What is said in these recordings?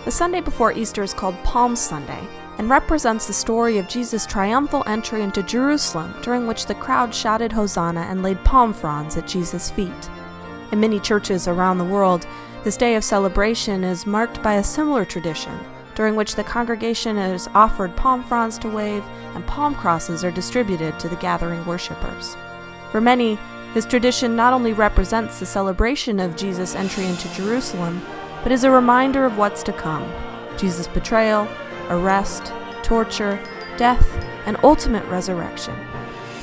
The Sunday before Easter is called Palm Sunday and represents the story of Jesus' triumphal entry into Jerusalem, during which the crowd shouted Hosanna and laid palm fronds at Jesus' feet. In many churches around the world, this day of celebration is marked by a similar tradition, during which the congregation is offered palm fronds to wave and palm crosses are distributed to the gathering worshipers. For many, this tradition not only represents the celebration of Jesus' entry into Jerusalem, but is a reminder of what's to come: Jesus' betrayal, arrest, torture, death, and ultimate resurrection.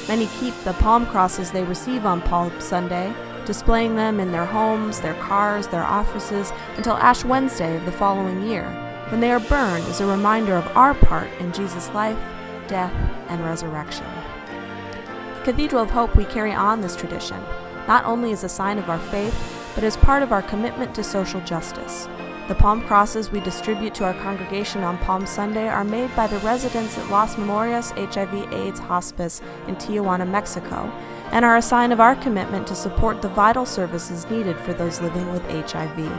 Many keep the palm crosses they receive on Palm Sunday, displaying them in their homes, their cars, their offices, until Ash Wednesday of the following year, when they are burned as a reminder of our part in Jesus' life, death, and resurrection. At Cathedral of Hope, we carry on this tradition, not only as a sign of our faith, but as part of our commitment to social justice. The palm crosses we distribute to our congregation on Palm Sunday are made by the residents at Las Memorias HIV/AIDS Hospice in Tijuana, Mexico, and are a sign of our commitment to support the vital services needed for those living with HIV.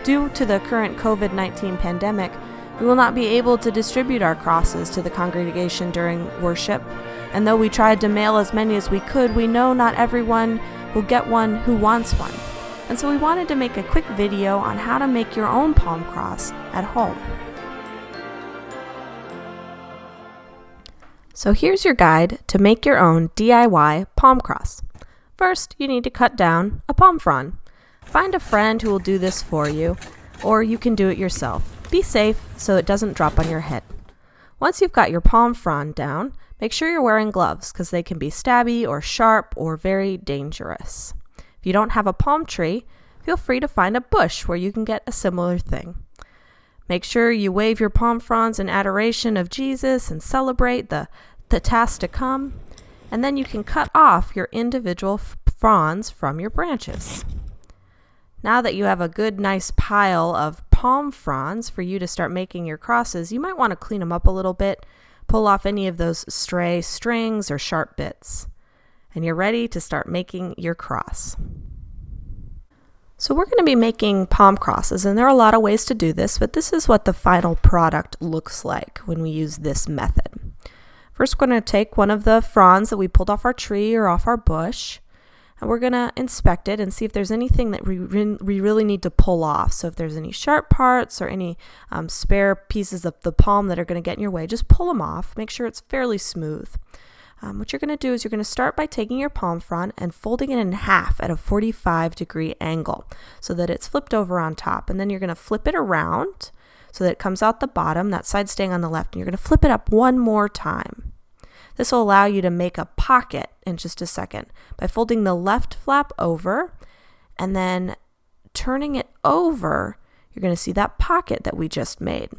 Due to the current COVID-19 pandemic, we will not be able to distribute our crosses to the congregation during worship, and though we tried to mail as many as we could, we know not everyone will get one who wants one. And so we wanted to make a quick video on how to make your own palm cross at home. So here's your guide to make your own DIY palm cross. First, you need to cut down a palm frond. Find a friend who will do this for you, or you can do it yourself. Be safe so it doesn't drop on your head. Once you've got your palm frond down, make sure you're wearing gloves because they can be stabby or sharp or very dangerous. If you don't have a palm tree, feel free to find a bush where you can get a similar thing. Make sure you wave your palm fronds in adoration of Jesus and celebrate the task to come, and then you can cut off your individual fronds from your branches. Now that you have a good, nice pile of palm fronds for you to start making your crosses, you might want to clean them up a little bit, pull off any of those stray strings or sharp bits, and you're ready to start making your cross. So we're going to be making palm crosses, and there are a lot of ways to do this, but this is what the final product looks like when we use this method. First, we're going to take one of the fronds that we pulled off our tree or off our bush, and we're going to inspect it and see if there's anything that we really need to pull off. So if there's any sharp parts or any spare pieces of the palm that are going to get in your way, just pull them off. Make sure it's fairly smooth. What you're going to do is you're going to start by taking your palm frond and folding it in half at a 45-degree angle so that it's flipped over on top. And then you're going to flip it around so that it comes out the bottom, that side staying on the left, and you're going to flip it up one more time. This will allow you to make a pocket in just a second by folding the left flap over and then turning it over. You're going to see that pocket that we just made.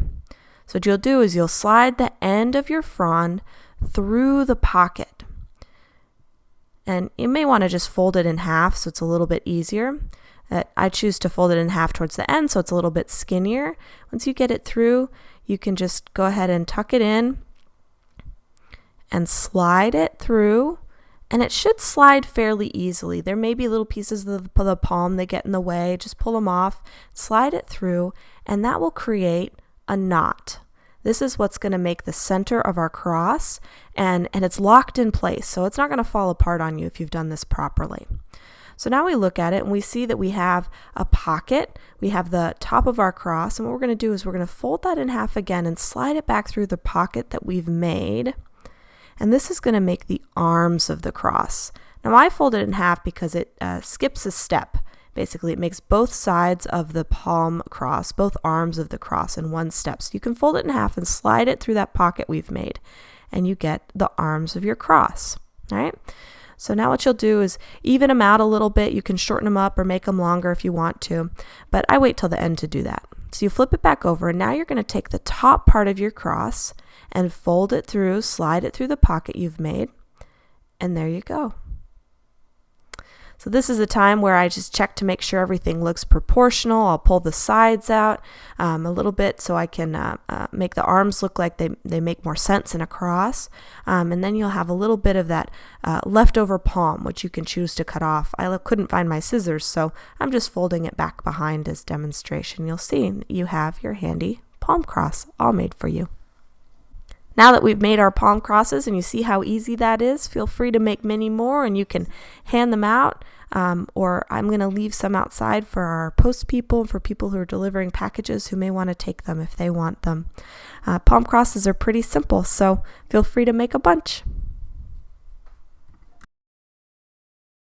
So what you'll do is you'll slide the end of your frond through the pocket. And you may want to just fold it in half so it's a little bit easier. I choose to fold it in half towards the end so it's a little bit skinnier. Once you get it through, you can just go ahead and tuck it in and slide it through, and it should slide fairly easily. There may be little pieces of the palm that get in the way. Just pull them off, slide it through, and that will create a knot. This is what's going to make the center of our cross, and it's locked in place, so it's not going to fall apart on you if you've done this properly. So now we look at it and we see that we have a pocket, we have the top of our cross, and what we're going to do is we're going to fold that in half again and slide it back through the pocket that we've made, and this is going to make the arms of the cross. Now I fold it in half because it skips a step. Basically, it makes both sides of the palm cross, both arms of the cross in one step. So you can fold it in half and slide it through that pocket we've made, and you get the arms of your cross. All right? So now what you'll do is even them out a little bit. You can shorten them up or make them longer if you want to, but I wait till the end to do that. So you flip it back over, and now you're going to take the top part of your cross and fold it through, slide it through the pocket you've made, and there you go. So this is a time where I just check to make sure everything looks proportional. I'll pull the sides out a little bit so I can make the arms look like they make more sense in a cross. And then you'll have a little bit of that leftover palm, which you can choose to cut off. I couldn't find my scissors, so I'm just folding it back behind as demonstration. You'll see you have your handy palm cross all made for you. Now that we've made our palm crosses and you see how easy that is, feel free to make many more and you can hand them out, or I'm going to leave some outside for our post people and for people who are delivering packages who may want to take them if they want them. Palm crosses are pretty simple, so feel free to make a bunch.